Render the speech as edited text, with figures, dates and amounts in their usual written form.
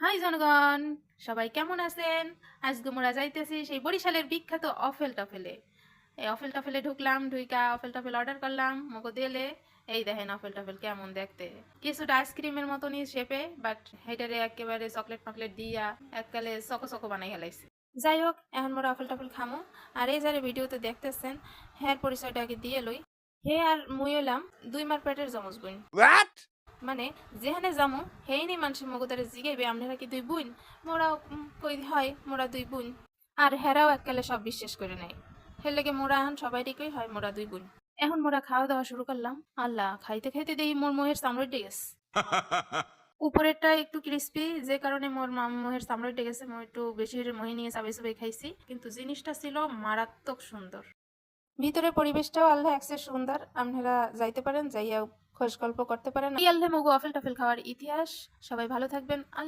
High জনগণ, সবাই কেমন আছেন? আজকে মোরা যাইতেছি সেই বরিশালের বিখ্যাত অফেল টফেলে। এই অফেল টফেলে ঢুকলাম, ঢুইকা অফেল টফেল অর্ডার করলাম মগো দিলে। এই দেখেন অফেল টফেল কেমন দেখতে, কিছুটা আইসক্রিমের মতনই শেপে, বাট হেটারে একেবারে চকলেট ফকলেট দিয়া এককালে চকো চকো বানাই হেলাইছে। যাই হোক, এখন মোরা অফেল টফেল খামো। আর এই যারা ভিডিওতে দেখতেছেন, হ্যার পরিচয়টা আগে দিয়ে লই। হে আর মুই হইলাম দুই মার পেটের জমজ বোন। মানে যেখানে যামু হেইনি মানুষের মগতারে জিগাইবে আপনারা কি দুই বোন? মোরাও কই হয় মোরা দুই বোন। আর হেরাও এককালে সব বিশ্বাস করে নেয়। হের লেগে মোরা এখন সবাই কই হয় মোরা দুই বোন। এখন মোরা খাওয়া দাওয়া শুরু করলাম। আল্লাহ, খাইতে খাইতে দেখি মোর মোহের চামড়া গেছে। উপরেরটা একটু ক্রিস্পি, যে কারণে মোর মোহের চামড়া গেছে। মই একটু বেশি মহি নিয়ে চাবে চাবে খাইছি, কিন্তু জিনিসটা ছিল মারাত্মক সুন্দর। ভিতরের পরিবেশটাও আল্লাহ একসে সুন্দর। আপনারা যাইতে পারেন, যাইয়া খোঁজ গল্প করতে পারেন। এই আল্লাহ মগু অফেল টফেল খাওয়ার ইতিহাস। সবাই ভালো থাকবেন। আল্লাহ।